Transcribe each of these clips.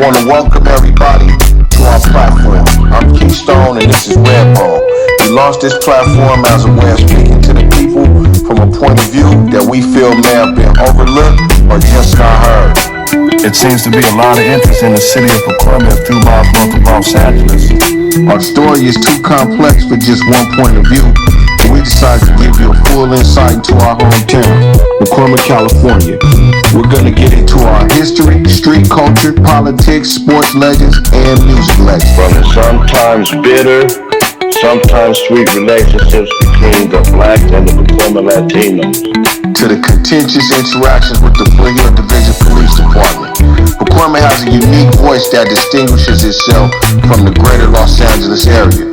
want to welcome everybody to our platform. I'm Keystone and this is Redbone. We launched this platform as a way of speaking to the people from a point of view that we feel may have been overlooked or just not heard. It seems to be a lot of interest in the city of Pakoima, a few miles north of Los Angeles. Our story is too complex for just one point of view. We decided to give you a full insight into our hometown, Pacoima, California. We're going to get into our history, street culture, politics, sports legends, and music legends. From the sometimes bitter, sometimes sweet relationships between the blacks and the Pacoima Latinos, to the contentious interactions with the Foothill Division Police Department. Pacoima has a unique voice that distinguishes itself from the greater Los Angeles area.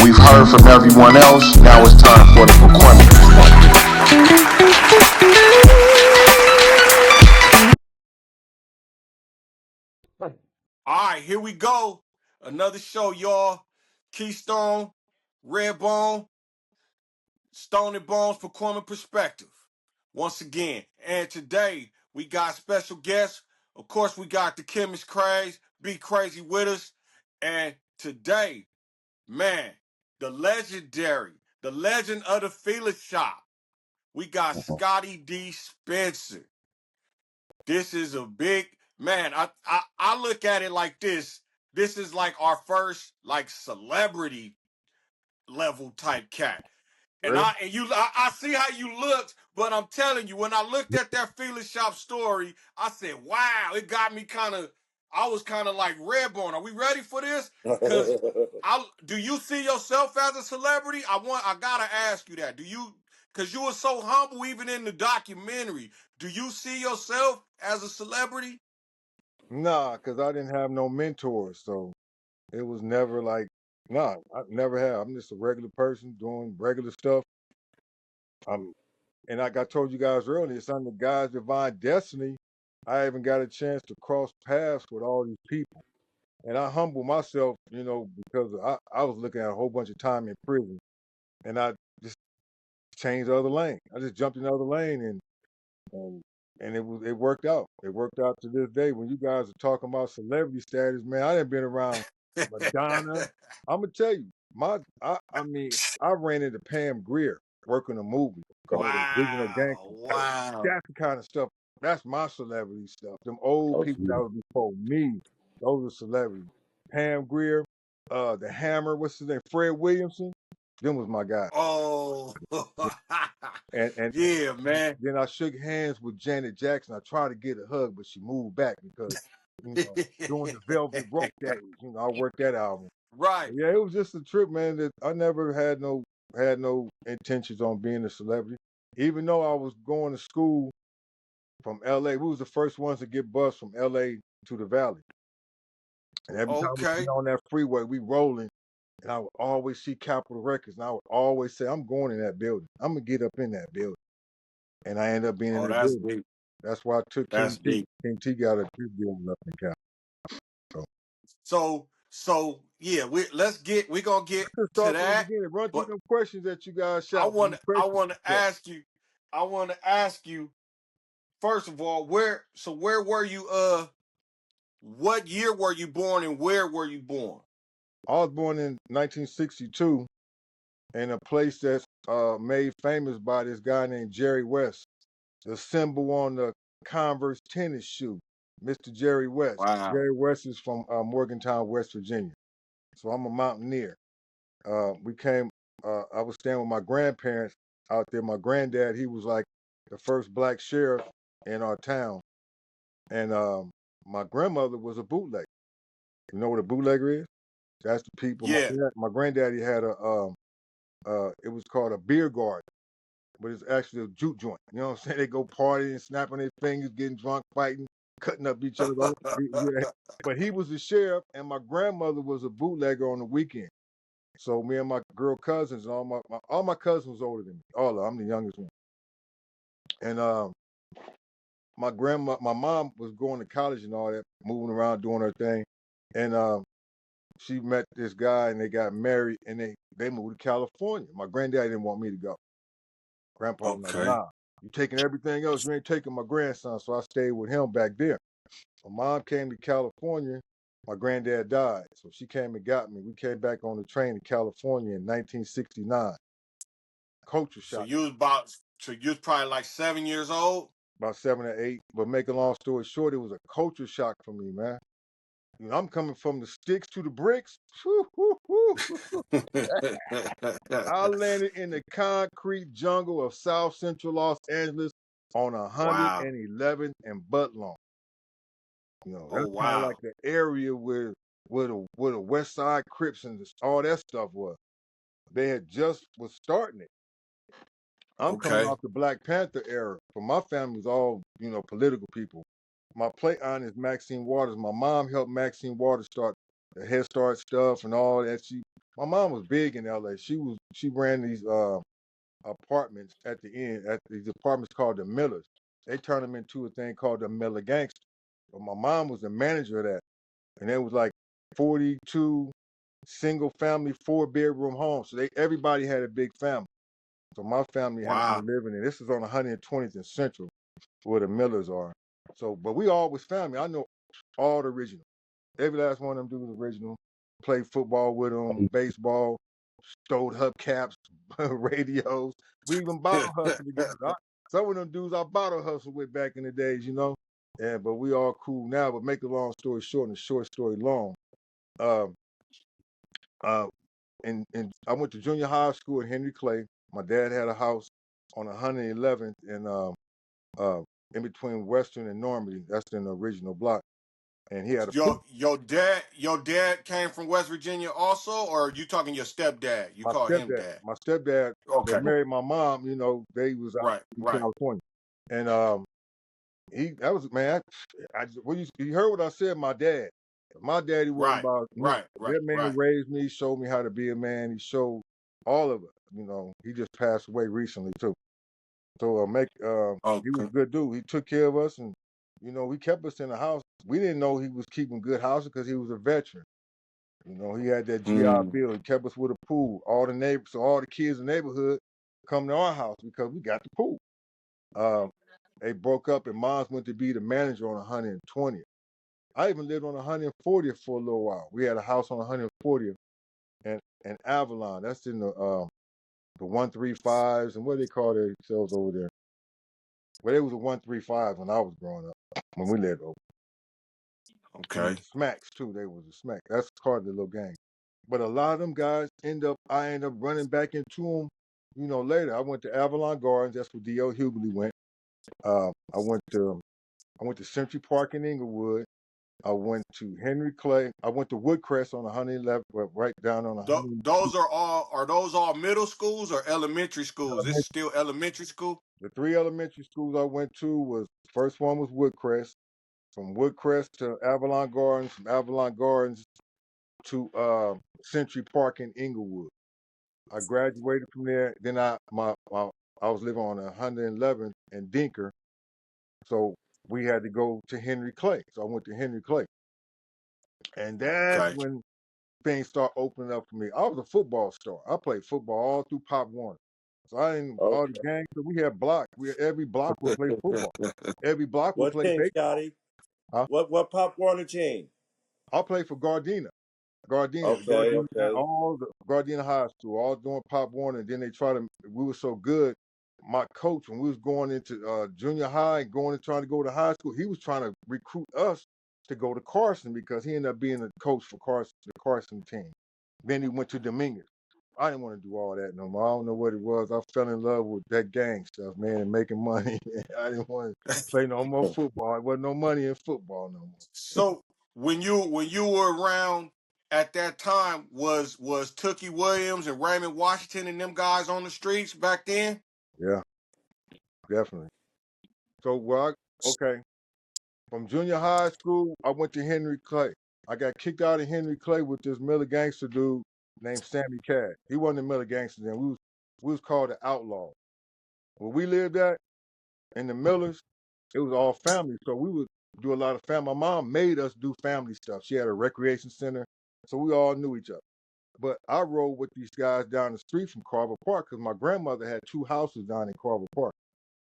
We've heard from everyone else, now it's time for the Pacoima perspective. All right, here we go. Another show, y'all. Keystone, Redbone, Stone and Bones, Pacoima Perspective. Once again, and today we got special guests. Of course, we got the Chemist Craze, Be Crazy with us. And today, man, the legend of the Felix Shop. We got Scotty D Spencer. This is a big man. I look at it like this. This is like our first like celebrity level type cat. And Really? I see how you looked, but I'm telling you, when I looked at that Felix Shop story, I said, wow, it got me I was kind of like Redbone. Are we ready for this? Cause do you see yourself as a celebrity? I gotta ask you that. Cause you were so humble even in the documentary. Do you see yourself as a celebrity? Nah, because I didn't have no mentors, so it was never like, nah, I never have. I'm just a regular person doing regular stuff. Um, and like I told you guys earlier, it's under God's divine destiny. I haven't got a chance to cross paths with all these people, and I humble myself, because I was looking at a whole bunch of time in prison, and I just changed the other lane. I just jumped in the other lane, and and it worked out. It worked out to this day. When you guys are talking about celebrity status, man, I done been around Madonna. I'm gonna tell you, I mean, I ran into Pam Grier working a movie called Original Wow, Gangster. wow. That's the kind of stuff. That's my celebrity stuff. Them old oh, people that was before me, those are celebrities. Pam Grier, the Hammer, what's his name, Fred Williamson. Them was my guy. Oh, And yeah, man. then I shook hands with Janet Jackson. I tried to get a hug, but she moved back because, during the Velvet Rope days, I worked that album. Right. But yeah, it was just a trip, man. That I never had no intentions on being a celebrity. Even though I was going to school from LA, we was the first ones to get bused from LA to the Valley. And every time we Okay. get on that freeway, we rolling. And I would always see Capitol Records, and I would always say, "I'm going in that building. I'm gonna get up in that building." And I ended up being in Oh, that that's building. deep. That's why I took That's King T. deep. King T got a few deals up in Cal. So So yeah, we're gonna get let's to start from the that. beginning. Run through But them questions that you guys I shot. want Them to I questions. want to ask you. I want to ask you first of all where were you? What year were you born and where were you born? I was born in 1962 in a place that's made famous by this guy named Jerry West. The symbol on the Converse tennis shoe, Mr. Jerry West. Wow. Jerry West is from Morgantown, West Virginia. So I'm a mountaineer. We came. I was staying with my grandparents out there. My granddad, he was like the first black sheriff in our town, and my grandmother was a bootlegger. You know what a bootlegger is? That's the people. Yeah. My granddaddy had it was called a beer garden, but it's actually a juke joint. You know what I'm saying? They go partying, snapping their fingers, getting drunk, fighting, cutting up each other. Yeah. But he was the sheriff, and my grandmother was a bootlegger on the weekend. So me and my girl cousins and all my cousins was older than me. All of them. I'm the youngest one. And my mom was going to college and all that, moving around doing her thing. And she met this guy and they got married and they moved to California. My granddad didn't want me to go. Grandpa was like, Okay. nah, you taking everything else, you ain't taking my grandson. So I stayed with him back there. My mom came to California My granddad died, so she came and got me. We came back on the train to California in 1969. Culture So shock. you was probably like 7 years old. About 7 or 8. But make a long story short, it was a culture shock for me, man. You know, I'm coming from the sticks to the bricks. Whew, whew, whew. I landed in the concrete jungle of South Central Los Angeles on Wow. 111th and Budlong. You know, Oh that's kind of like wow. the area where the West Side Crips and all that stuff was. They had just was starting it. I'm coming Okay. off the Black Panther era. But my family was all, political people. My plate aunt is Maxine Waters. My mom helped Maxine Waters start the Head Start stuff and all that. My mom was big in LA. She ran these apartments at the end, at these apartments called the Millers. They turned them into a thing called the Miller Gangster. But my mom was the manager of that. And it was like 42 single family, 4-bedroom homes. So everybody had a big family. So my family happened Wow. to live in it. This is on 120th and Central, where the Millers are. So, but we all was family. I know all the original. Every last one of them dudes original. Played football with them, baseball, stole hubcaps, radios. We even bottle hustled together. Some of them dudes I bottle hustled with back in the days, you know. Yeah, but we all cool now. But make a long story short and a short story long. Uh, uh, and I went to junior high school in Henry Clay. My dad had a house on 111th and uh, in between Western and Normandy. That's in the original block. And he had a pool. Your dad came from West Virginia also, or are you talking your stepdad? You My call him stepdad, dad. my stepdad that Okay. married my mom, they was out Right. in Right. California. And that was, man, you heard what I said, my dad. My daddy wasn't Right. about me. Right. Right. That man Right. raised me, showed me how to be a man. He showed all of it. He just passed away recently too. So he was Okay. a good dude. He took care of us, and he kept us in the house. We didn't know he was keeping good house because he was a veteran. He had that GI Mm. Bill. He kept us with a pool. All the neighbors, so all the kids in the neighborhood come to our house because we got the pool. Um, they broke up, and Mom's went to be the manager on 120th. I even lived on 140th for a little while. We had a house on 140th and Avalon. That's in the 135s and what do they call themselves over there? Well, it was a 135 when I was growing up when we lived over. And the Okay. Smacks too. They was a Smack. That's part of the little gang. But a lot of them guys I end up running back into them, later. I went to Avalon Gardens. That's where D.L. Hughley went. Uh, I went to I went to Century Park in Inglewood. I went to Henry Clay. I went to Woodcrest on 111, right down on 102. Those all middle schools or elementary schools? This is Elementary. still elementary school. The 3 elementary schools I went to was first one was Woodcrest. From Woodcrest to Avalon Gardens, from Avalon Gardens to Century Park in Inglewood. I graduated from there. Then I was living on 111th and Dinker, so we had to go to Henry Clay. So I went to Henry Clay, and that's Okay. when things start opening up for me. I was a football star. I played football all through Pop Warner. So I didn't all the Okay. gangs. So we had blocks. Every block would play football. Every block would What play team, baseball. Scotty? Huh? What Pop Warner team? I played for Gardena. Okay, okay. All the Gardena High School, all doing Pop Warner. And then they try to. We were so good. My coach, when we was going into junior high and going and trying to go to high school, he was trying to recruit us to go to Carson because he ended up being the coach for the Carson team. Then he went to Dominguez. I didn't want to do all that no more. I don't know what it was. I fell in love with that gang stuff, man, and making money. I didn't want to play no more football. There wasn't no money in football no more. So when you were around at that time, was Tookie Williams and Raymond Washington and them guys on the streets back then? Yeah, definitely. So, okay, from junior high school, I went to Henry Clay. I got kicked out of Henry Clay with this Miller gangster dude named Sammy Cash. He wasn't a Miller gangster then. We was called the Outlaw. Where we lived at in the Millers, it was all family. So we would do a lot of family. My mom made us do family stuff. She had a recreation center, so we all knew each other. But I rode with these guys down the street from Carver Park because my grandmother had 2 houses down in Carver Park.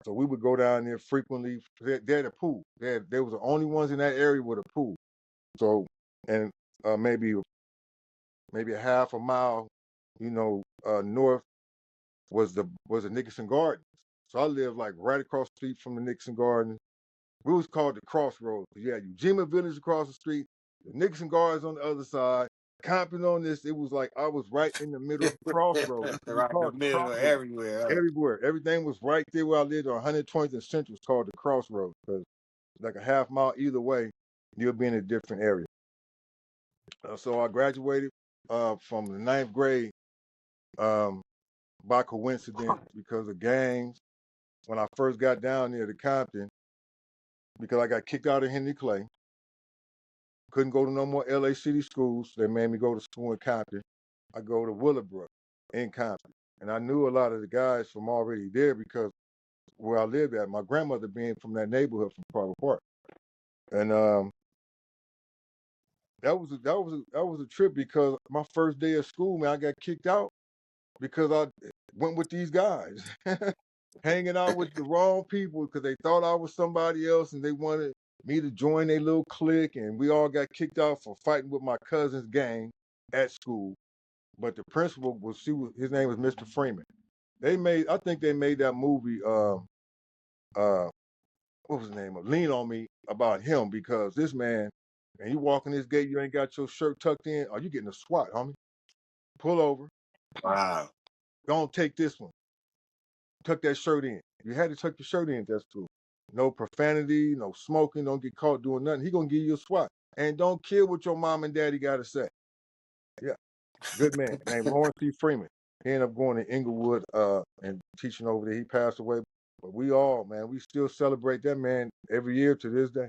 So we would go down there frequently. They had a pool. They was the only ones in that area with a pool. So and maybe a half a mile, north was the Nickerson Gardens. So I lived like right across the street from the Nickerson Gardens. We was called the Crossroads. You had Ujima Village across the street, the Nickerson Gardens on the other side, Compton on this. It was like I was right in the middle of the crossroads. That's what we Right in the called the middle of crossroads. everywhere. Huh? Everywhere. Everything was right there where I lived on 120th and Central. Was called the Crossroads because like a half mile either way, you'll be in a different area. So I graduated from the ninth grade um, by coincidence because of gangs. When I first got down there to Compton, because I got kicked out of Henry Clay, couldn't go to no more LA City schools. They made me go to school in Compton. I go to Willowbrook in Compton. And I knew a lot of the guys from already there because where I lived at, my grandmother being from that neighborhood from Carver Park. And that was a trip because my first day of school, man, I got kicked out because I went with these guys, hanging out with the wrong people because they thought I was somebody else and they wanted me to join their little clique, and we all got kicked out for fighting with my cousin's gang at school. But the principal his name was Mr. Freeman. I think they made that movie. What was the name of Lean on Me about him because this man, and you walk in this gate, you ain't got your shirt tucked in, or you getting a SWAT, homie. Pull over, Wow. don't take this one. Tuck that shirt in. You had to tuck your shirt in. That's true. No profanity, no smoking. Don't get caught doing nothing. He gonna give you a SWAT. And don't care what your mom and daddy gotta say. Yeah, good man. Named Lawrence C. Freeman. He ended up going to Inglewood and teaching over there. He passed away. But we all, man, we still celebrate that man every year to this day.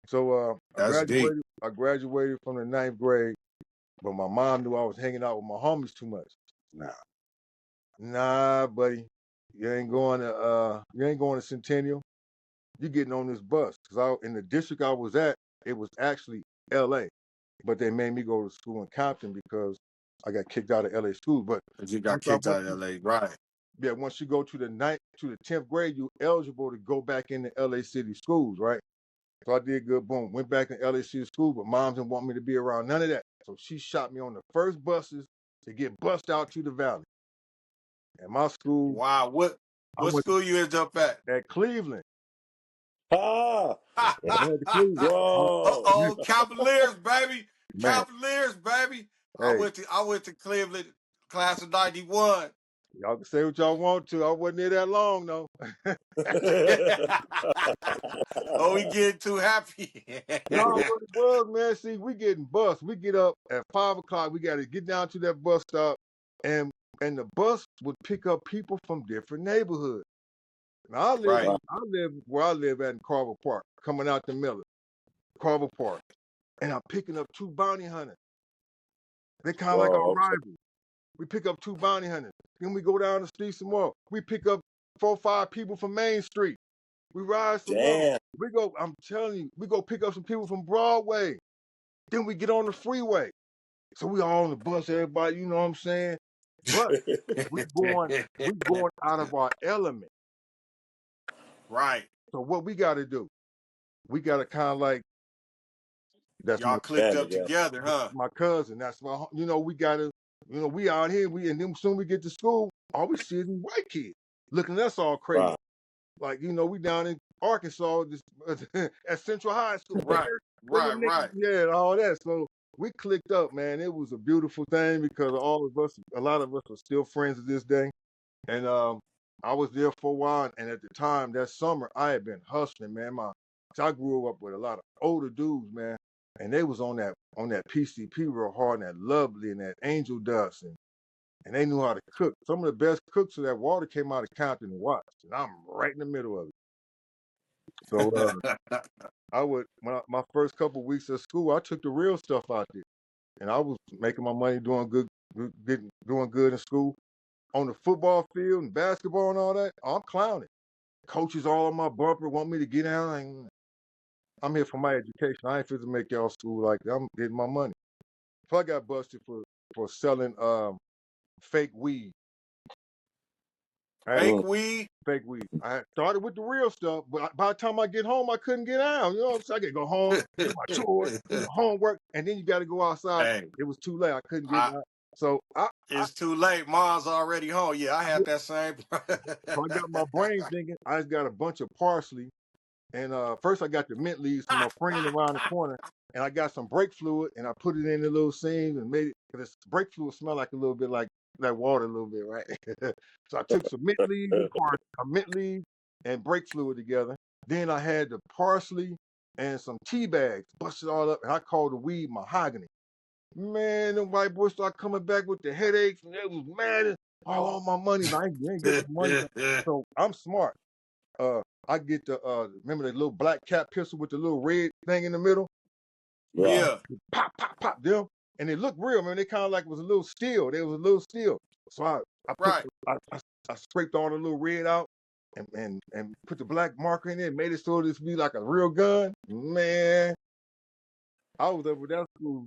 So I That's deep. graduated. I graduated from the ninth grade, but my mom knew I was hanging out with my homies too much. Nah, buddy, you ain't going to Centennial. You getting on this bus because in the district I was at, it was actually L.A. But they made me go to school in Compton because I got kicked out of L.A. school. But But you got once I kicked went out of to LA. Right. yeah, once you go to the 10th grade, you eligible to go back into L.A. City schools, right? So I did good. Boom, went back in L.A. City school, but mom didn't want me to be around none of that. So she shot me on the first buses to get bussed out to the valley. And my school, Wow. I What went school you ended up at? at Cleveland. Ah, Yeah, I went to Cleveland. whoa. Cavaliers, baby. Man, Cavaliers, baby. I hey, went to Cleveland, class of '91. y'all can say what y'all want to. I wasn't there that long though. Oh, we getting too happy. No, what it was, man. See, we getting bus. We get up at 5 o'clock. We got to get down to that bus stop, and the bus would pick up people from different neighborhoods. Now Right. I live where I live at in Carver Park, coming out the Miller, Carver Park, and I'm picking up two bounty hunters. They kind of like our Whoa, okay. rivals. We pick up two bounty hunters. Then we go down the street some more. We pick up 4 or 5 people from Main Street. We ride some more. Damn. We go, I'm telling you, we go pick up some people from Broadway. Then we get on the freeway. So we all on the bus, everybody, you know what I'm saying? But we going out of our element. Right. So what we gotta do? We gotta kind of like that's Y'all my clicked Band up together. together, huh? my cousin. That's my we gotta, we out here, and then soon we get to school, all we see is these white kids looking at us all crazy. Right. Like, we down in Arkansas at Central High School. Right. Where them Right. niggas, Right. yeah, and all that. So we clicked up, man. It was a beautiful thing because a lot of us are still friends to this day. And I was there for a while, and at the time that summer, I had been hustling, man. So I grew up with a lot of older dudes, man, and they was on that PCP real hard, and that Lovely and that Angel Dust, and they knew how to cook. Some of the best cooks of that water came out of Compton and Watts, and I'm right in the middle of it. So my first couple weeks of school, I took the real stuff out there, and I was making my money doing doing good in school. On the football field and basketball and all that, I'm clowning. Coaches all on my bumper want me to get down. I'm here for my education. I ain't fit to make y'all school like that. I'm getting my money. If I got busted for selling fake weed, Fake weed. Fake weed. I had started with the real stuff, but by the time I get home, I couldn't get out. You know, so I could go home, do my chores, do the homework, and then you got to go outside. Hey, It was too late. I couldn't get I out. So it's too late. Mom's already home. Yeah, I had that same. so I got my brain thinking. I just got a bunch of parsley. And first I got the mint leaves from my friend around the corner, and I got some brake fluid, and I put it in the little seam and made it. Cause brake fluid smell like a little bit like water, a little bit, right? So I took some mint leaves, mint leaves, and brake fluid together. Then I had the parsley and some tea bags, busted all up, and I called the weed mahogany. Man, them white boys start coming back with the headaches, and they was mad. And, all my money, but I ain't get my money back. So I'm smart. I get the remember the little black cap pistol with the little red thing in the middle? Yeah, Pop, pop, pop them. And they look real, man. They kind of like was a little steel. They was a little steel. So I put right. I scraped all the little red out and put the black marker in it, made it so this be like a real gun. Man, I was over that school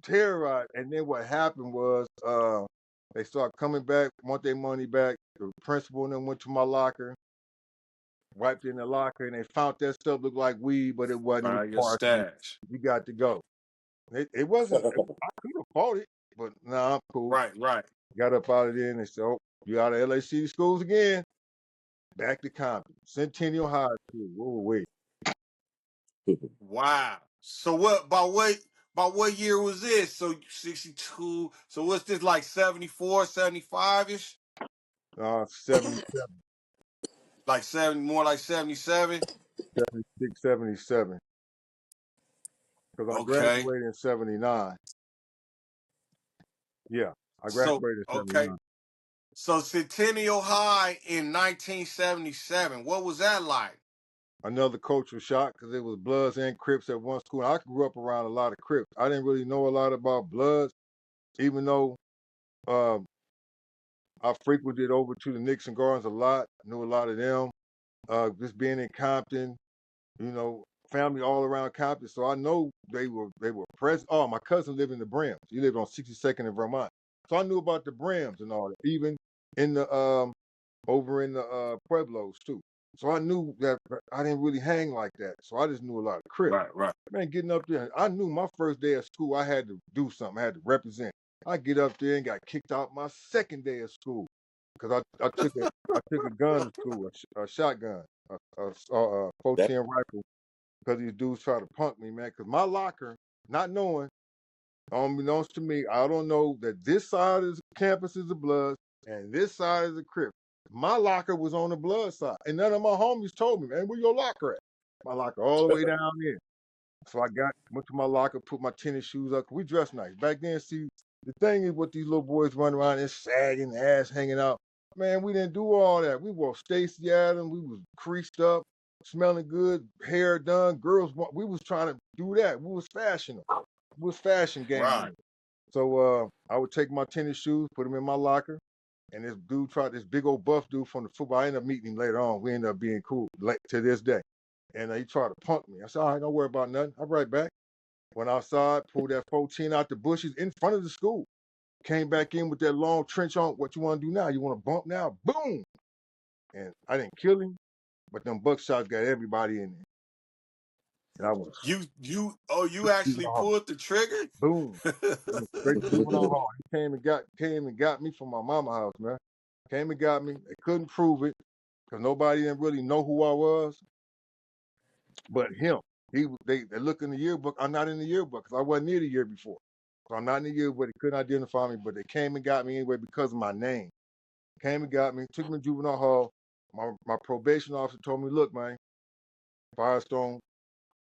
terrorized. And then what happened was they started coming back, want their money back. The principal and them went to my locker, wiped in the locker, and they found that stuff looked like weed, but it wasn't. It was Find your parsley. stash. You got to go. It wasn't. I could have fought it, but nah, I'm cool. Right. Got up out of there, and they said, "Oh, you out of LAC schools again? Back to Compton, Centennial High School." Whoa, wait. Wow. So what? About what year was this? So 62. So what's this like 74, 75 ish? 70, Like 70, more like 77. 76, 77. Because I Okay. graduated in 79. Yeah, I So graduated in okay. 79. So Centennial High in 1977. What was that like? Another cultural shock because it was Bloods and Crips at one school. I grew up around a lot of Crips. I didn't really know a lot about Bloods, even though um, I frequented over to the Nixon Gardens a lot. Knew a lot of them. Just being in Compton, you know, family all around Compton, so I know they were present. Oh, my cousin lived in the Brims. He lived on 62nd in Vermont, so I knew about the Brims and all that. Even in the over in the Pueblos too. So I knew that I didn't really hang like that. So I just knew a lot of Crips. Right. Man, getting up there, I knew my first day of school, I had to do something. I had to represent. I get up there and got kicked out my second day of school because I took a gun to school, a shotgun, a 14 rifle, because these dudes try to punk me, man. Because my locker, not knowing, unbeknownst to me, I don't know that this side of the campus is the Bloods and this side is the Crips. My locker was on the Blood side, and none of my homies told me, man, where your locker at? My locker all the way down there. So I went to my locker, put my tennis shoes up. We dressed nice. Back then, see, the thing is what these little boys run around and sagging, ass hanging out. Man, we didn't do all that. We wore Stacy Adams. We was creased up, smelling good, hair done. Girls, we was trying to do that. We was fashionable. We was fashion Right. gang. So I would take my tennis shoes, put them in my locker, and this big old buff dude from the football. I ended up meeting him later on. We ended up being cool to this day. And he tried to punk me. I said, all right, don't worry about nothing. I'll be right back. Went outside, pulled that 14 out the bushes in front of the school. Came back in with that long trench on. What you want to do now? You want to bump now? Boom! And I didn't kill him, but them buckshots got everybody in there. And I was You actually pulled the trigger? boom. Straight to juvenile hall. He came and got me from my mama house, man. Came and got me. They couldn't prove it because nobody didn't really know who I was. But him, they look in the yearbook. I'm not in the yearbook because I wasn't near the year before. So I'm not in the yearbook. They couldn't identify me, but they came and got me anyway because of my name. Came and got me, took me to juvenile hall. My probation officer told me, look, man, Firestone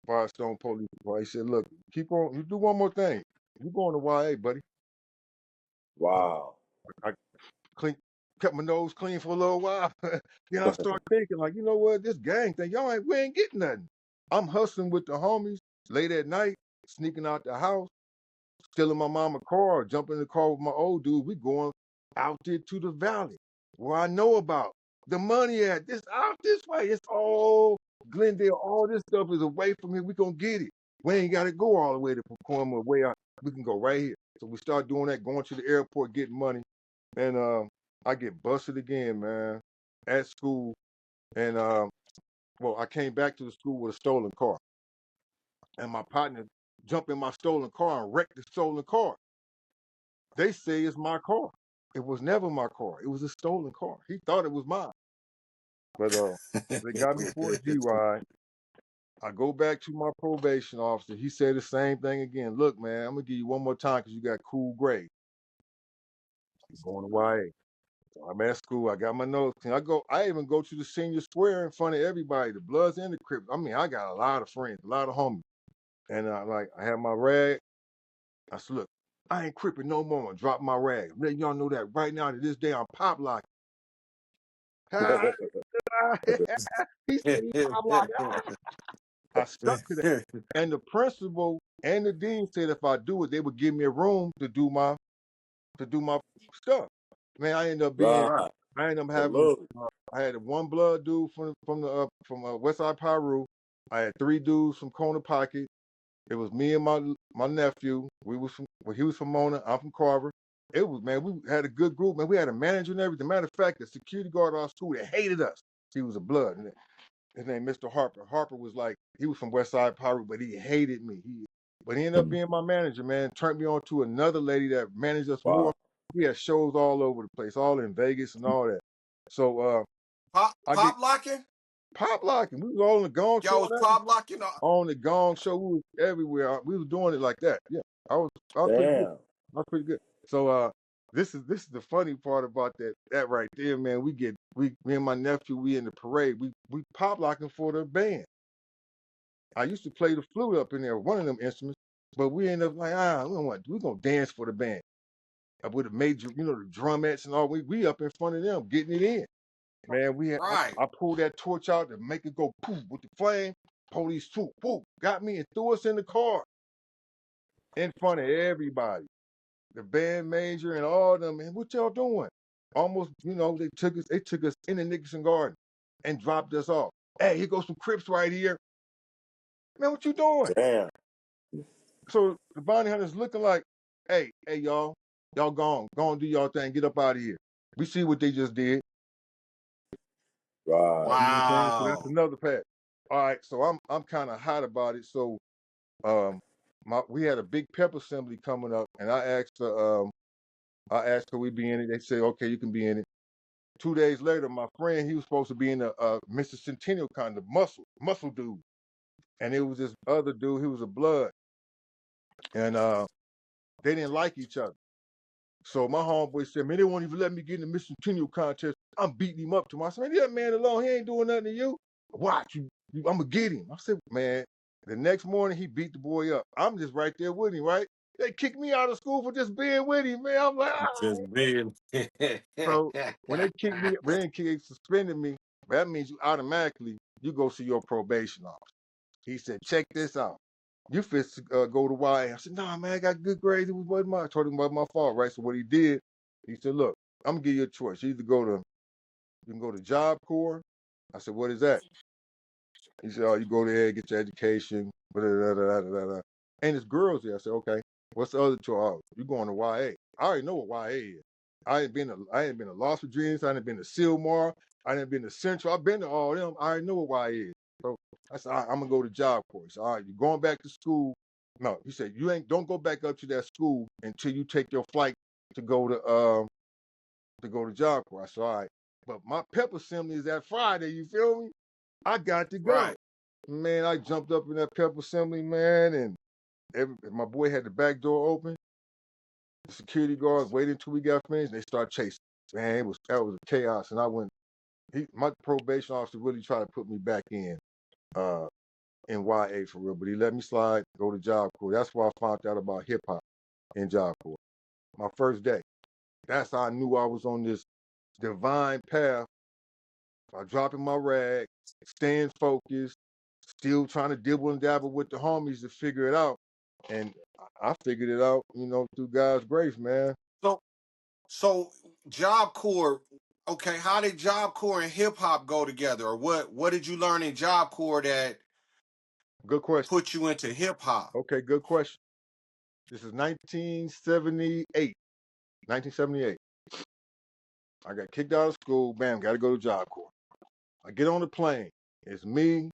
Police Department. He said, look, keep on, you do one more thing. You going to YA, buddy. Wow. I kept my nose clean for a little while. Then I start thinking, like, you know what, this gang thing, we ain't getting nothing. I'm hustling with the homies late at night, sneaking out the house, stealing my mama car, jumping in the car with my old dude. We going out there to the valley where I know about the money at. This out this way. It's all Glendale. All this stuff is away from here. We gonna get it. We ain't gotta go all the way to Pakoima. Way out. We can go right here. So we start doing that, going to the airport, getting money, and I get busted again, man. at school, and well, I came back to the school with a stolen car, and my partner jumped in my stolen car and wrecked the stolen car. They say it's my car. It was never my car. It was a stolen car. He thought it was mine, but they got me for a DUI. I go back to my probation officer. He said the same thing again. Look, man, I'm gonna give you one more time because you got cool grades. You're going to YA. So I'm at school. I got my notes. And I even go to the senior square in front of everybody, the Bloods and the Crips. I mean, I got a lot of friends, a lot of homies. And I have my rag. I said, look, I ain't cripping no more. Drop my rag. I'm letting y'all know that right now to this day I'm pop locking. He said he pop locking. I stuck to that. And the principal and the dean said if I do it, they would give me a room to do my stuff. Man, Right. I ended up having Salute. I had one blood dude from West Side Piru. I had three dudes from Corner Pocket. It was me and my nephew. He was from Mona. I'm from Carver. It was, man, we had a good group, man. We had a manager and everything. Matter of fact, the security guard at our school that hated us. He was a blood. And his name Mr. Harper. Harper was like, he was from West Side Piru, but he hated me. But he ended up being my manager, man. Turned me on to another lady that managed us more. Wow. We had shows all over the place, all in Vegas and all that. So I get Pop locking? pop locking. We was all on the Gong Y'all Show was and everything. pop locking? On the Gong Show. We was everywhere. We was doing it like that. Yeah, I was pretty good. Damn. I was pretty good. So this is the funny part about that right there, man. Me and my nephew, we in the parade. We pop locking for the band. I used to play the flute up in there, one of them instruments, but we ended up like, we're gonna dance for the band. With a major, the drumettes and all, we up in front of them, getting it in. Man, Right. I pulled that torch out to make it go poof with the flame. Police swoop, whoop, got me and threw us in the car in front of everybody. The band major and all of them, man, what y'all doing? Almost, they took us in the Nicholson Garden and dropped us off. Hey, here goes some Crips right here. Man, what you doing? Damn. So the bounty hunter's looking like, hey, y'all go on, do y'all thing, get up out of here. We see what they just did. Right. You know what I'm saying? So that's Wow. another path. All right, so I'm kind of hot about it. So we had a big pep assembly coming up, and I asked could we be in it. They said okay, you can be in it. 2 days later, my friend, he was supposed to be in the Mr. Centennial kind of muscle dude, and it was this other dude. He was a blood, and they didn't like each other. So my homeboy said, man, they won't even let me get in the Mr. Centennial contest. I'm beating him up to myself. Man, leave that man alone. He ain't doing nothing to you. Watch you. I'm gonna get him. I said, man. The next morning, he beat the boy up. I'm just right there with him, right? They kicked me out of school for just being with him, man. I'm like, Just being. So when they kicked me, they suspended me. That means you go see your probation officer. He said, check this out. You fit to go to YA. I said, nah, man, I got good grades. It wasn't I told him it wasn't my fault, right? So what he did, he said, look, I'm gonna give you a choice. You can go to Job Corps. I said, what is that? He said, oh, you go there, get your education, blah, blah, blah, blah, blah. And there's girls there. I said, okay. What's the other choice? Oh, you going to YA. I already know what YA is. I ain't been to Los Virginians. I ain't been to Silmar. I ain't been to Central. I've been to all them. I already know what YA is. So I said, all right, I'm gonna go to Job Corps. He said, all right, you're going back to school. No, he said, don't go back up to that school until you take your flight to go to Job Corps. I said, all right. But my pep assembly is that Friday, you feel me? I got to go. Right. Man, I jumped up in that pep assembly, man, and my boy had the back door open. The security guards waited until we got finished. And they started chasing. Man, that was a chaos. And I went. My probation officer really tried to put me back in YA for real, but he let me slide, go to Job Corps. That's why I found out about hip hop in Job Corps. My first day. That's how I knew I was on this divine path by dropping my rag, staying focused, still trying to dibble and dabble with the homies to figure it out. And I figured it out, through God's grace, man. So Job Corps. Okay, how did Job Corps and hip hop go together, or what did you learn in Job Corps that Good question. put you into hip hop? Okay, good question. This is 1978. 1978. I got kicked out of school. Bam, got to go to Job Corps. I get on the plane. It's me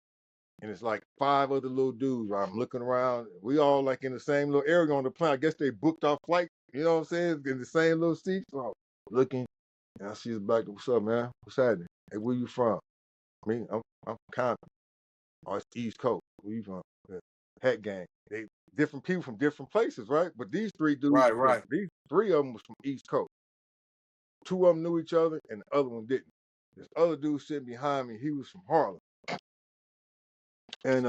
and it's like 5 other little dudes. Right? I'm looking around. We all like in the same little area on the plane. I guess they booked our flight. You know what I'm saying? In the same little seats. So I'm looking, and I see his back. What's up, man? What's happening? Hey, where you from? Me, I'm Compton. Oh, it's East Coast. Where you from? Yeah. Hat gang. They different people from different places, right? But these 3 dudes, Right, right. these 3 of them was from East Coast. 2 of them knew each other, and the other one didn't. This other dude sitting behind me, he was from Harlem, and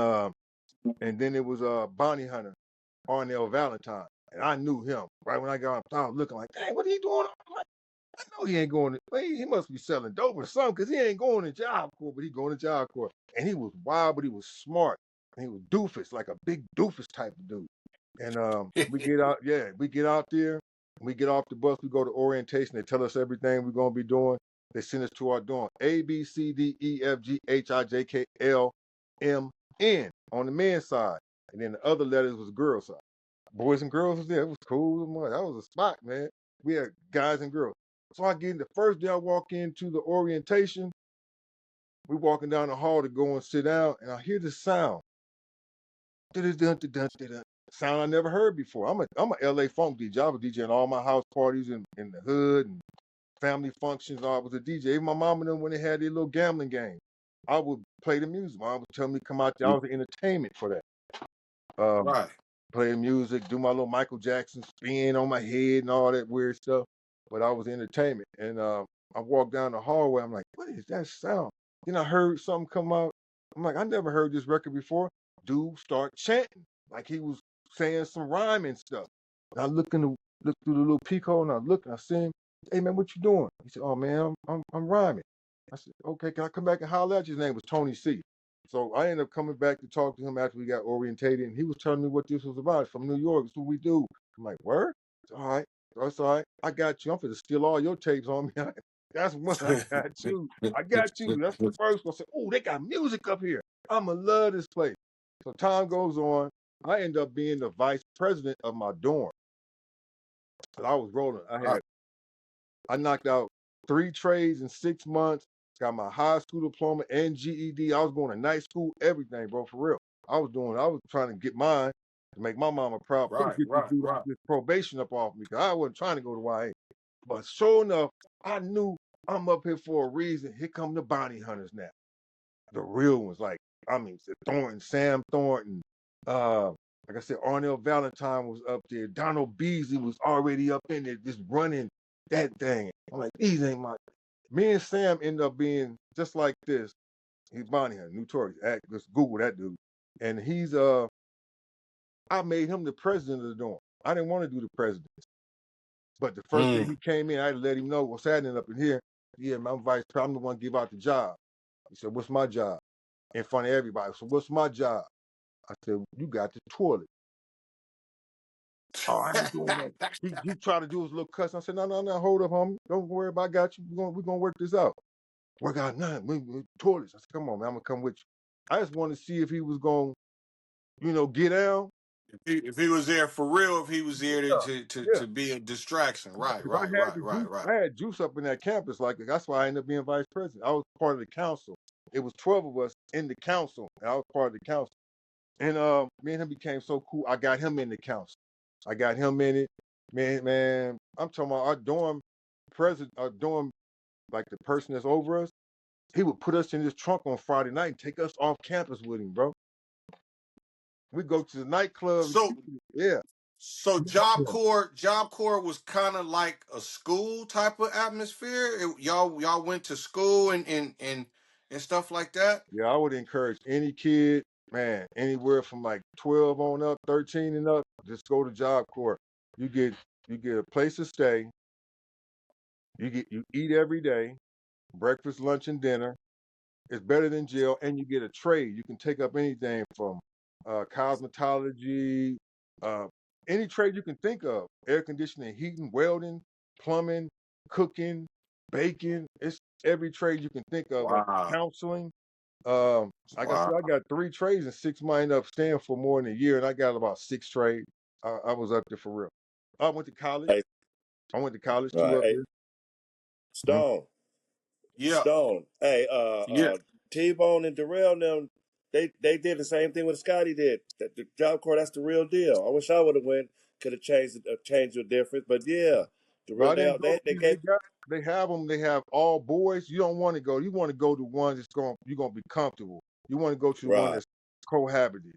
then it was Bonnie Hunter, Arnell Valentine, and I knew him right when I got on. I was looking like, dang, what are he doing? I'm like, I know he ain't going to. Well, he must be selling dope or something, cause he ain't going to Job Corps, but he going to Job Corps, and he was wild, but he was smart, and he was doofus, like a big doofus type of dude. And we get out, yeah, we get out there, we get off the bus, we go to orientation. They tell us everything we're gonna be doing. They send us to our dorm. A B C D E F G H I J K L M N on the men's side, and then the other letters was girls' side. Boys and girls was there. It was cool. That was a spot, man. We had guys and girls. So I get in the first day I walk into the orientation. We walking down the hall to go and sit down, and I hear the sound. Dun-dun-dun-dun-dun-dun. Sound I never heard before. I'm a LA funk DJ. I was DJing all my house parties in the hood and family functions. I was a DJ. Even my mom and them, when they had their little gambling game, I would play the music. My mom would tell me to come out there. I was the entertainment for that. Right. Play the music, do my little Michael Jackson spin on my head and all that weird stuff. But I was entertainment. And I walked down the hallway. I'm like, what is that sound? Then I heard something come out. I'm like, I never heard this record before. Dude start chanting like he was saying some rhyme and stuff. And I look through the little peephole, and I look and I see him. Hey man, what you doing? He said, oh man, I'm rhyming. I said, okay, can I come back and holler at you? His name was Tony C. So I ended up coming back to talk to him after we got orientated, and he was telling me what this was about. It's from New York. It's what we do. I'm like, word? It's all right. That's all right. I got you. I'm finna steal all your tapes on me. That's one I got you. I got you. That's the first one. I said, oh, they got music up here. I'ma love this place. So time goes on. I end up being the vice president of my dorm. And I was rolling. I knocked out 3 trades in 6 months. Got my high school diploma and GED. I was going to night school, everything, bro, for real. I was trying to get mine to make my mama proud. Right, Get this right, dude off right. this probation up off me, because I wasn't trying to go to YA. But sure enough, I knew I'm up here for a reason. Here come the bounty hunters now. The real ones, like, I mean, Sam Thornton, like I said, Arnell Valentine was up there. Donald Beasley was already up in there just running that thing. I'm like, these ain't my. Me and Sam end up being just like this. He's bounty hunter, notorious. Just Google that dude. And he's I made him the president of the dorm. I didn't want to do the president. But the first day he came in, I had to let him know what's happening up in here. Yeah, man, I'm vice president. I'm the one to give out the job. He said, what's my job? In front of everybody. So what's my job? I said, you got the toilet. Oh, I ain't doing that. He tried to do his little cuss. I said, no, hold up, homie. Don't worry about I got you. We're gonna work this out. Work out nothing. We toilets. I said, come on, man, I'm gonna come with you. I just wanted to see if he was gonna, get down. If he was there for real, if he was there Yeah. to be a distraction. Right, Because right, I had right, the right, juice. right. I had juice up in that campus. Like that's why I ended up being vice president. I was part of the council. It was 12 of us in the council, and I was part of the council. And me and him became so cool. I got him in the council. I got him in it. Man, I'm talking about our dorm president, our dorm, like the person that's over us. He would put us in his trunk on Friday night and take us off campus with him, bro. We go to the nightclub. So Yeah. so Job Corps was kind of like a school type of atmosphere. Y'all went to school and stuff like that. Yeah, I would encourage any kid, man, anywhere from like 12 on up, 13 and up, just go to Job Corps. You get a place to stay. You eat every day, breakfast, lunch, and dinner. It's better than jail, and you get a trade. You can take up anything from cosmetology, uh, any trade you can think of: air conditioning, heating, welding, plumbing, cooking, baking. It's every trade you can think of. Wow, Counseling. Like I said, wow. I got 3 trades in 6 months. I ended up staying for more than a year, and I got about 6 trades. I was up there for real. I went to college. Hey, I went to college too right. up Hey, there. Mhm. Stone. Yeah, Stone. Hey, yeah. T-Bone and Darrell and them, they did the same thing what Scotty did. The Job Corps, that's the real deal. I wish I would have went, could have changed the difference, but yeah, the But real I didn't go. they See, they gave got. They have them. They have all boys. You don't want to go. You want to go to one that's going. You're gonna be comfortable. You want to go to the one right. that's cohabited.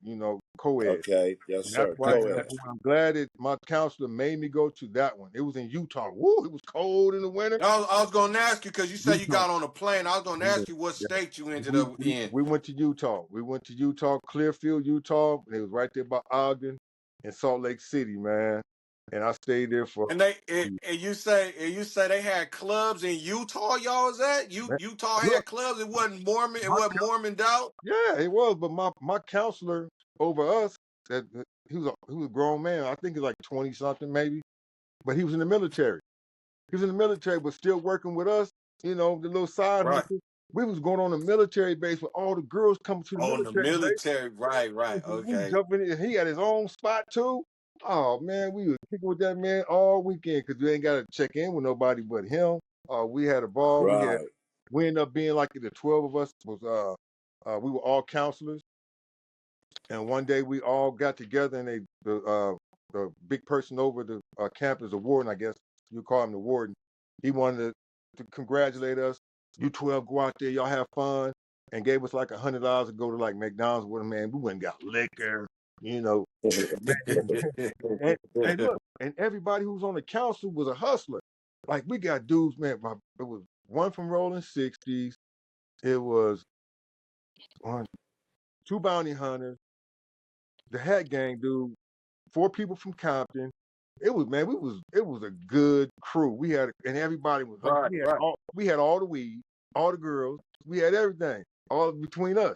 Co-ed. Okay, yes And that's sir. why Co-ed. I'm glad that my counselor made me go to that one. It was in Utah. Woo! It was cold in the winter. I was going to ask you because you said you Utah. got on a plane. I was going to Yeah. ask you what Yeah. state you ended We, up we in. we went to Utah. We went to Utah, Clearfield, Utah. It was right there by Ogden and Salt Lake City, man. And I stayed there for And you say they had clubs in Utah. Y'all was at man, Utah look, had clubs. It wasn't Mormon. It my wasn't Mormoned out. yeah, it was. But my counselor over us, he was a grown man. I think he's like 20 something maybe, but he was in the military. He was in the military, but still working with us. The little side Right. hustle. We was going on a military base with all the girls coming to the On the military base. military. Right. Right. We Okay. jumping in. He had his own spot too. Oh man, we was kicking with that man all weekend because we ain't got to check in with nobody but him. We had a ball. Right. We ended up being like the 12 of us was we were all counselors. And one day we all got together, and the big person over the campus, the warden, I guess you call him the warden. He wanted to congratulate us. You 12 go out there, y'all have fun, and gave us like $100 to go to like McDonald's with him. Man, we went and got liquor, you know. And look, and everybody who was on the council was a hustler. Like we got dudes, man. It was one from Rolling 60s. It was one, two bounty hunters, the Hat Gang dude, four people from Compton. It was man, it was a good crew. We had and everybody was Right. Right. we had all the weed, all the girls, we had everything, all between us.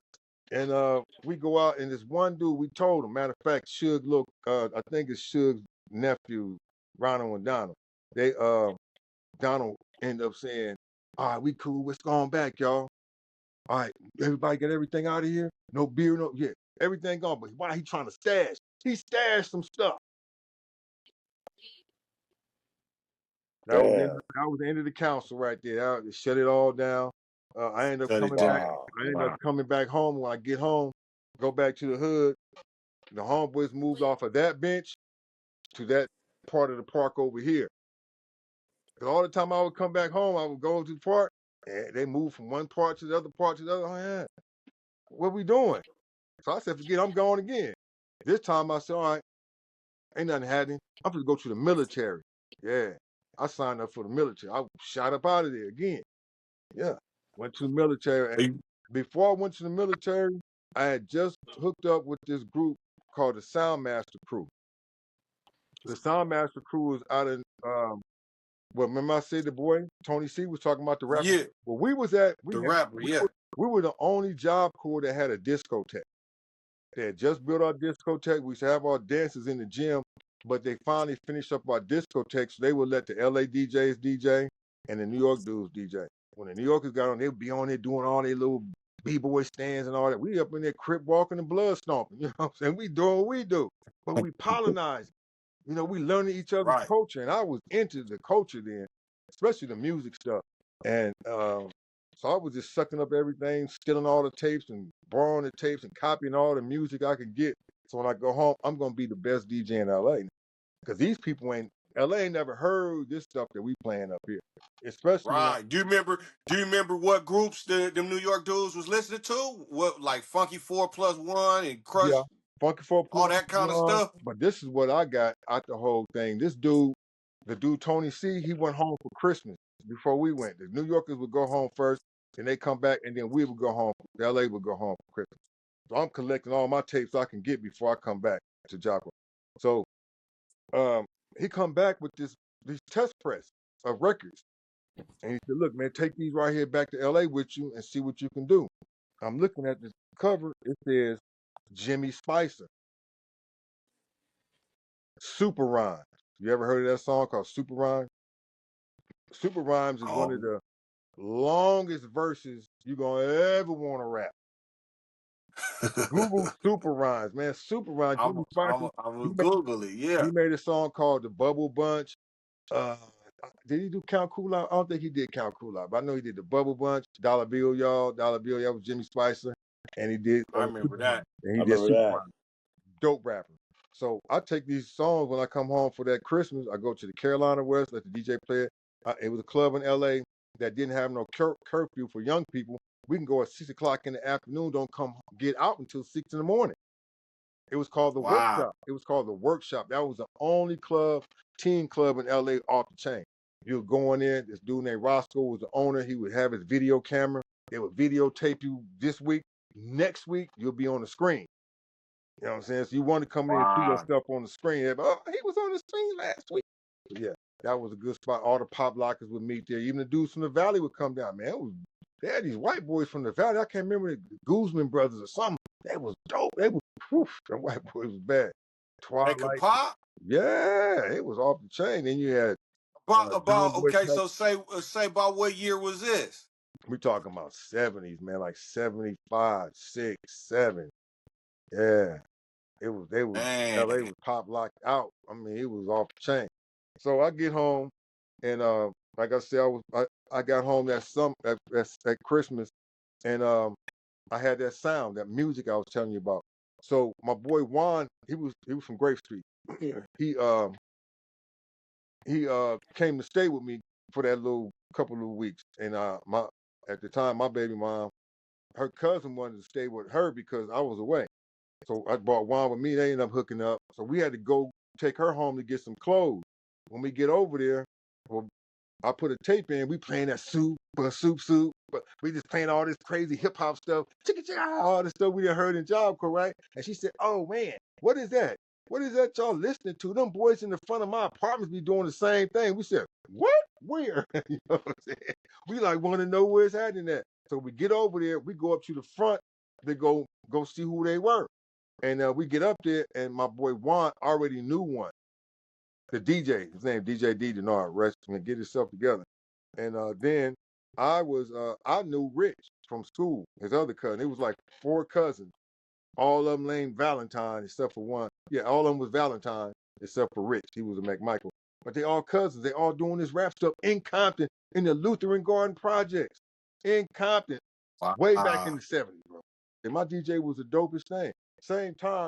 And we go out and this one dude, we told him, matter of fact, I think it's Suge's nephew, Ronald and Donald. They Donald ended up saying, all right, we cool, let's go on back, y'all. All right, everybody get everything out of here. No beer, everything gone. But why he trying to stash? He stashed some stuff. Damn. That was the end of the council right there. They shut it all down. I ended up Shut it coming back. down. Wow. I ended up Wow. coming back home. When I get home, go back to the hood. The homeboys moved off of that bench to that part of the park over here. Cause all the time I would come back home, I would go to the park, and they moved from one part to the other part to the other. Oh yeah, what we doing? So I said, forget, I'm going again. This time I said, all right, ain't nothing happening. I'm gonna go to the military. Yeah, I signed up for the military. I shot up out of there again. Yeah, went to the military. And before I went to the military, I had just hooked up with this group called the Soundmaster Crew. The Soundmaster Crew is out in well, remember I said the boy Tony C was talking about the rapper. Yeah. Well, we The had rapper. Yeah. we were the only job corps that had a discotheque. They had just built our discotheque. We used to have our dances in the gym, but they finally finished up our discotheque, so they would let the LA DJs DJ and the New York dudes DJ. When the New Yorkers got on, they would be on there doing all their little B-boy stands and all that. We up in there crip walking and blood stomping. You know what I'm saying? We doing what we do, but we pollinizing. We learning each other's Right. culture, and I was into the culture then, especially the music stuff. And so I was just sucking up everything, stealing all the tapes and borrowing the tapes and copying all the music I could get. So when I go home, I'm gonna be the best DJ in LA because these people ain't LA ain't never heard this stuff that we playing up here, especially when Right. Do you remember what groups them New York dudes was listening to? What like Funky 4+1 and yeah, Crush, Funky Four all Plus that kind of One. stuff? But this is what I got out the whole thing. This dude, the dude Tony C, he went home for Christmas before we went. The New Yorkers would go home first, then they come back, and then we would go home. LA would go home for Christmas. So I'm collecting all my tapes I can get before I come back to Jocko. So um, he come back with these test press of records, and he said, "Look, man, take these right here back to LA with you and see what you can do." I'm looking at the cover. It says Jimmy Spicer, Super Rhymes. You ever heard of that song called Super Rhymes? Super Rhymes is one of Oh, the longest verses you gonna ever want to rap. Google Super Rhymes, man. Super Rhymes, I'm Jimmy I'm Spicer. I'm He gonna made, Google it. he Yeah. made a song called The Bubble Bunch. Uh, Did he do Count Cool Out? I don't think he did Count Cool Out, but I know he did the Bubble Bunch, Dollar Bill, y'all. Dollar Bill, y'all was Jimmy Spicer, and he did I remember that. and I he did remember that. Superfly. Dope rapper. So I take these songs when I come home for that Christmas. I go to the Carolina West, let the DJ play it. It was a club in LA that didn't have no curfew for young people. We can go at 6 o'clock in the afternoon. Don't come get out until 6 in the morning. It was called the Wow. Workshop. It was called the Workshop. That was the only club, teen club in LA off the chain. You were going in. This dude named Roscoe was the owner. He would have his video camera. They would videotape you this week. Next week, you'll be on the screen. You know what I'm saying? So you want to come in and see your Wow. stuff on the screen. Oh, he was on the screen last week. So yeah, that was a good spot. All the pop lockers would meet there. Even the dudes from the Valley would come down. Man, they had these white boys from the Valley. I can't remember the Guzman brothers or something. They was dope. They was, whew, them white boys was bad. They could Twilight. pop? Yeah, it was off the chain. Then you had John Boy Okay, Type. so say about what year was this? We talking about 70s, man, like 75, 6, 7. Yeah. LA Man. was pop locked out. I mean, it was off the chain. So I get home and like I said, I got home that Christmas and I had that sound, that music I was telling you about. So my boy Juan, he was from Grape Street. He came to stay with me for that little couple of weeks. And my at the time my baby mom, her cousin wanted to stay with her because I was away. So I brought Juan with me. They ended up hooking up. So we had to go take her home to get some clothes. When we get over there, well, I put a tape in. We playing that soup, but we just playing all this crazy hip hop stuff, chicka chicka, all the stuff we done heard in Job Corps, right? And she said, "Oh man, what is that? What is that y'all listening to? Them boys in the front of my apartments be doing the same thing." We said, "What? Where?" You know what I'm saying? We like want to know where it's happening at. So we get over there. We go up to the front to go see who they were. And we get up there, and my boy Juan already knew one. The DJ, his name DJ D. Denard, rest and get himself together. And then I knew Rich from school, his other cousin. It was like 4 cousins, all of them named Valentine except for one. Yeah, all of them was Valentine except for Rich. He was a McMichael. But they all cousins. They all doing this rap stuff in Compton in the Lutheran Garden Projects in Compton, way back in Wow. the 70s, bro. And my DJ was the dopest thing. Same time.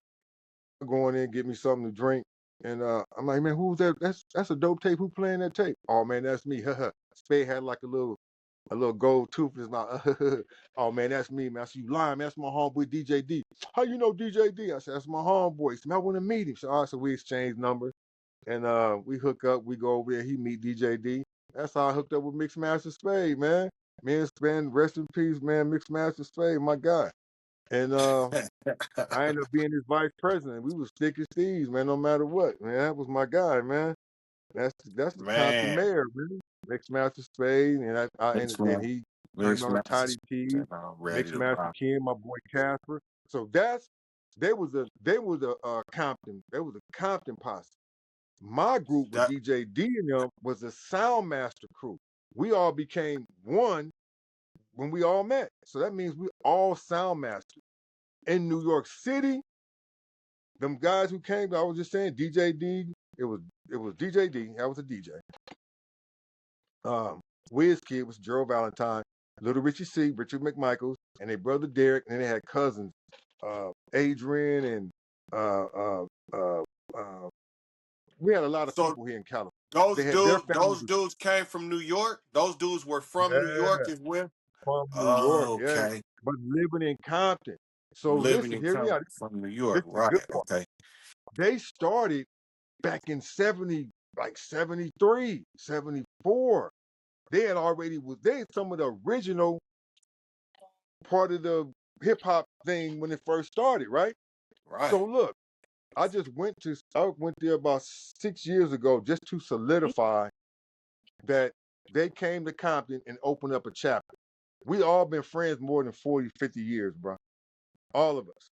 Going in, get me something to drink. And I'm like, man, who's that? That's a dope tape. Who playing that tape? Oh man, that's me. Spade had like a little gold tooth in his mouth. Oh man, that's me, man. I see you lying, man. That's my homeboy DJ D. How you know DJ D? I said, that's my homeboy. He said, man, I want to meet him. So all right, so we exchange numbers and we hook up, we go over there, he meet DJ D. That's how I hooked up with Mixmaster Spade, man. Me and Spade, rest in peace, man. Mixmaster Spade, my guy. And I ended up being his vice president. We was thick as thieves, man, no matter what. Man, that was my guy, man. That's the Compton Man. mayor, man. Mixed Master Spade, and Mix then man. he turned Mix on the master. Toddy T, Ready Mixed to Master rock. Ken, my boy Casper. So they was a Compton, they was a Compton posse. My group with That DJ D and them was a Soundmaster crew. We all became one when we all met. So that means we all Soundmasters. In New York City, them guys who came, I was just saying, DJ D, it was DJ D, that was a DJ. Wiz Kid was Gerald Valentine, Little Richie C, Richard McMichaels, and their brother Derek, and they had cousins, Adrian, and uh, uh, uh, uh, we had a lot of so people here in California. those They had their dudes family those was dudes came from New York? Those dudes were from New York yeah, as well? from New York, Oh, yeah, okay. but living in Compton. So Living listen, in hear me out. Compton from New This York. is the good Right. part. Okay. They started back in 70, like 73, 74. They had already they some of the original part of the hip hop thing when it first started, right? Right. So look, I went there about 6 years ago just to solidify that they came to Compton and opened up a chapter. We all been friends more than 40, 50 years, bro. All of us.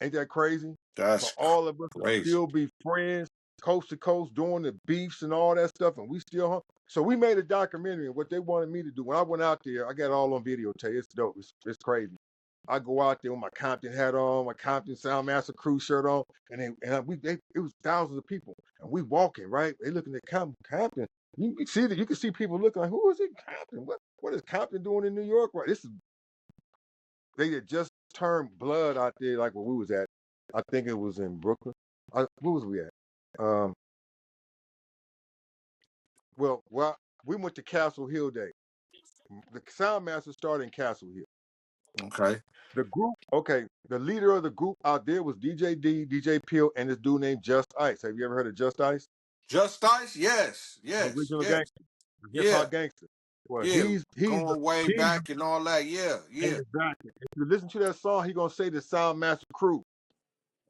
Ain't that crazy? For That's all of us to crazy. still be friends, coast to coast, doing the beefs and all that stuff, and we still so we made a documentary of what they wanted me to do. When I went out there, I got it all on videotape. It's dope. It's crazy. I go out there with my Compton hat on, my Compton Soundmaster crew shirt on, and it was thousands of people, and we walking right. They looking at Compton. You can see that. You can see people looking like, who is it, Compton? What is Compton doing in New York? Right, this is they had just turned blood out there, like where we was at. I think it was in Brooklyn. Where was we at? Um, well, we went to Castle Hill Day. The Soundmaster started in Castle Hill. Okay. The group, okay, the leader of the group out there was DJ D, DJ Peel, and this dude named Just Ice. Have you ever heard of Just Ice? Just Ice? Yes. The Yes. original Yes. gangster, the hip Yeah. hop gangster. Well, Yeah. he's Going way he's back and all that. Yeah. Yeah. exactly. If you listen to that song, he gonna say the Soundmaster crew.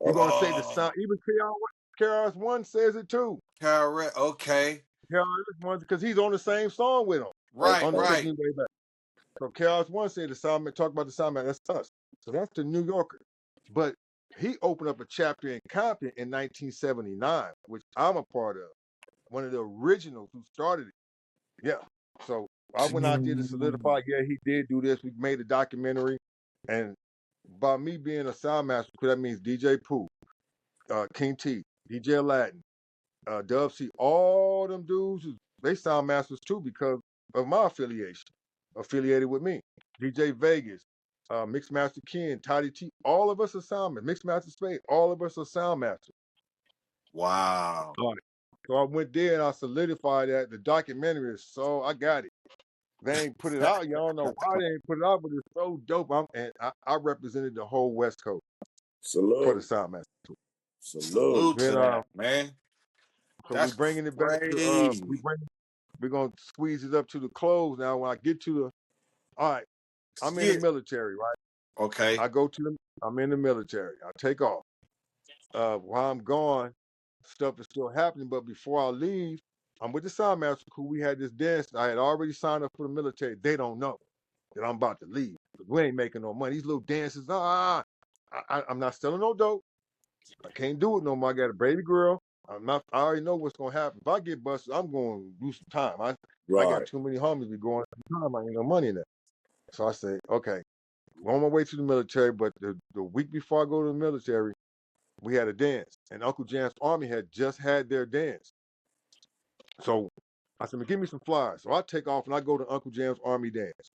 He gonna say the Oh. sound. Even KRS One says it too. Okay. KRS One because he's on the same song with him Right. on the Take Right. Me Way Back. So KRS One said the Soundman talk about the Soundman. That's us. So that's the New Yorker. But he opened up a chapter in Compton in 1979, which I'm a part of. One of the originals who started it. Yeah. So I went out there to solidify. Yeah, he did do this. We made a documentary, and by me being a sound master, that means DJ Pooh, King T, DJ Aladdin, Dub C, all them dudes, they sound masters too because of my affiliated with me. DJ Vegas, Mixmaster Ken, Toddy T, all of us are sound masters. Mixmaster Spade, all of us are sound masters. Wow. All right. So I went there and I solidified that. The documentary is so, I got it. They ain't put it out. Y'all don't know why they ain't put it out, but it's so dope. I represented the whole West Coast for the Salute. sound master. Salute. Salute to Then that, man. so we That's bringing it back to crazy. we're gonna squeeze it up to the close now. When I get to the all right, I'm in the Yeah. military, right? Okay. I'm in the military. I take off. While I'm gone, stuff is still happening, but before I leave, I'm with the Soundmaster crew. We had this dance. I had already signed up for the military. They don't know that I'm about to leave. We ain't making no money. These little dances, I'm not selling no dope. I can't do it no more. I got a baby girl. I already know what's gonna happen. If I get busted, I'm gonna lose some time. I got Right. too many homies be going time. I ain't no money in that. So I say, okay, I'm on my way to the military, but the week before I go to the military, we had a dance. And Uncle Jam's Army had just had their dance. So I said, give me some flyers. So I take off and I go to Uncle Jam's Army dance.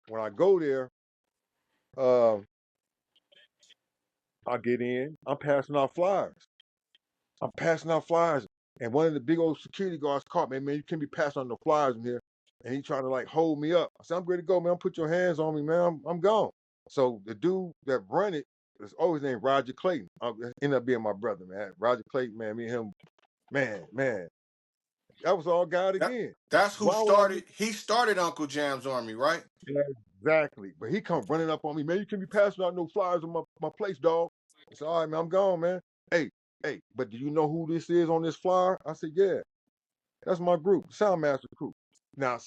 When I go there, uh, I get in, I'm passing out flyers. And one of the big old security guards caught me. Man, you can't be passing on the flyers in here. And he trying to like hold me up. I said, I'm ready to go, man. Put your hands on me, man. I'm gone. So the dude that run it is always named Roger Clayton. Ended up being my brother, man. Roger Clayton, man. Me and him, man. That was all God That, again. that's who Why would I started. He started Uncle Jam's Army, right? Yeah, exactly. But he come running up on me, man. You can't be passing out no flyers on my place, dog. I said, all right, man, I'm gone, man. Hey, but do you know who this is on this flyer? I said, yeah, that's my group, Soundmaster crew. Now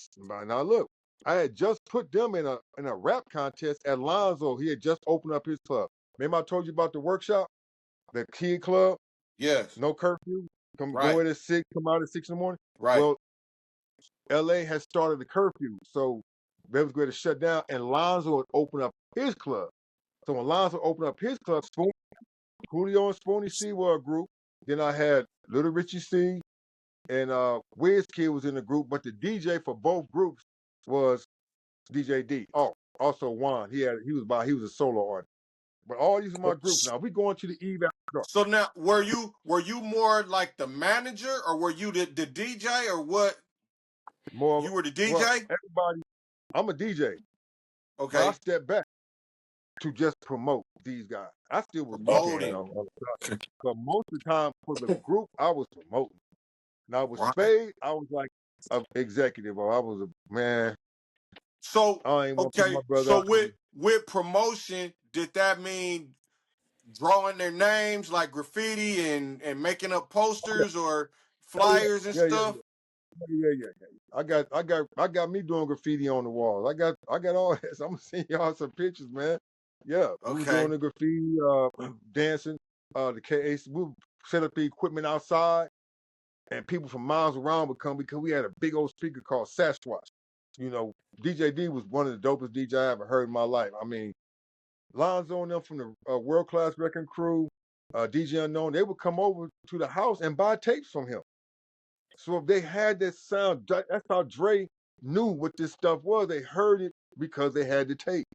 look, I had just put them in a rap contest at Lonzo. He had just opened up his club. Remember I told you about the workshop, the kid club, Yes. no curfew, go Right. in at 6, come out at 6 in the morning. Right. Well, LA has started the curfew, so they was going to shut down, and Lonzo had opened up his club. So when Lonzo opened up his club, Julio and Spoonie C were a group. Then I had Little Richie C and Wiz Kid was in the group, but the DJ for both groups was DJ D. Oh, also Juan. He was a solo artist. But all these are my groups. Now we going to the eve after dark. So now, were you more like the manager, or were you the DJ, or what? You were the Well, DJ. everybody. I'm a DJ, but I Okay. stepped back to just promote these guys. I still was DJ, Promoting. on the side. But most of the time for the group, I was promoting. Now with Right. Spade, I was like an executive, or I was a man. So I ain't want to put okay. my brother So out. with promotion, did that mean drawing their names like graffiti and making up posters or Oh flyers and yeah, yeah, stuff? yeah. I got me doing graffiti on the walls. I got all that. So I'm gonna send y'all some pictures, man. Yeah, we was doing Okay. the graffiti, dancing. The KAC, we set up the equipment outside, and people from miles around would come because we had a big old speaker called Sasquatch. You know, DJ D was one of the dopest DJ I ever heard in my life. I mean, Lonzo and them from the World Class Wrecking Crew, DJ Unknown, they would come over to the house and buy tapes from him. So if they had that sound, that's how Dre knew what this stuff was. They heard it because they had the tape.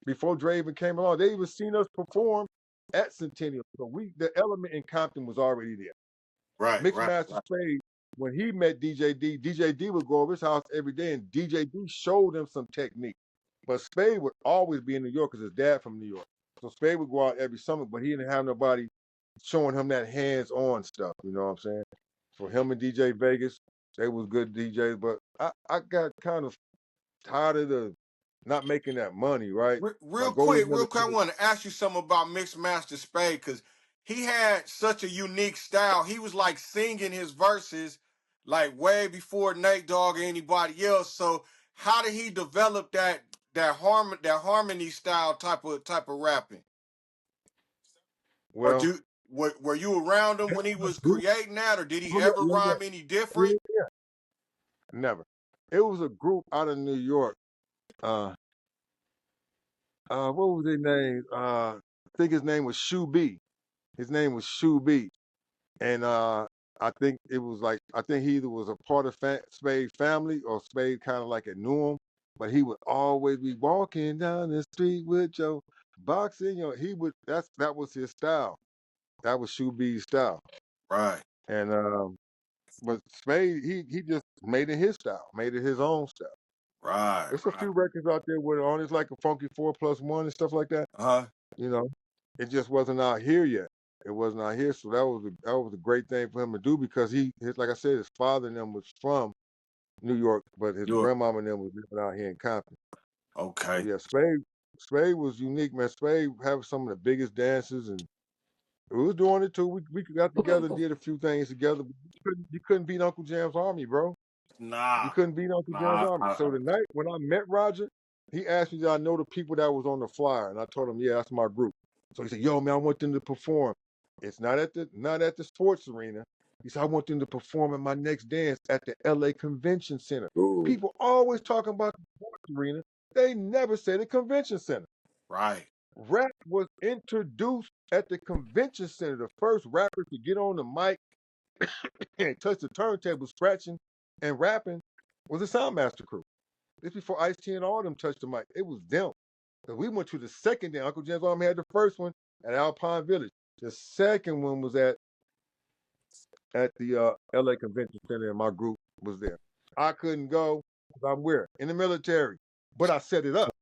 Before Dre even came along, they even seen us perform at Centennial. So the element in Compton was already there. Right, right, Mixmaster right. Spade, when he met DJ D would go over his house every day, and DJ D showed him some technique. But Spade would always be in New York because his dad from New York. So Spade would go out every summer, but he didn't have nobody showing him that hands-on stuff. You know what I'm saying? For him and DJ Vegas, they was good DJs, but I got kind of tired of the not making that money, right? Real Like go to quick, the other real quick, I place. want to ask you something about Mixed Master Spade because he had such a unique style. He was like singing his verses like way before Nate Dogg or anybody else. So how did he develop that harmony style type of rapping? Or Well, were you around him it when he was was a group. creating that, or did he Oh, yeah, ever yeah, yeah, rhyme any yeah, different? yeah. Never. It was a group out of New York. Uh, what was his name? I think his name was Shoe B. His name was Shoe B. And I think it was like I think he either was a part of Spade family or Spade kind of like it knew him. But he would always be walking down the street with Joe boxing. You know, that was his style. That was Shoe B's style. Right, And but Spade he just made it his style, made it his own style. right, There's a right. few records out there with on it's like a funky 4+1 and stuff like that. Uh-huh. You know, it just wasn't out here yet. It wasn't out here, so that was a great thing for him to do because like I said, his father and them was from New York, but his You're grandmama and them was living out here in Compton. So okay. yeah, Spade was unique, man. Spade had some of the biggest dances, and we was doing it too. We got together, did a few things together. But you couldn't beat Uncle Jam's Army, bro. You Nah, couldn't beat Uncle Jam's nah. Army. So the night when I met Roger, he asked me did I know the people that was on the flyer, and I told him, yeah, that's my group. So he said, yo, man, I want them to perform. It's not at the sports arena. He said, I want them to perform at my next dance at the LA Convention Center. Ooh, People always talking about the sports arena. They never say the convention center. right, Rap was introduced at the convention center. The first rapper to get on the mic and touch the turntable scratching and rapping was the Soundmaster crew. This before Ice-T and all them touched the mic. It was them. 'Cause we went to the second day. Uncle Jim's Army had the first one at Alpine Village. The second one was at the LA Convention Center, and my group was there. I couldn't go because I'm where? In the military. But I set it up.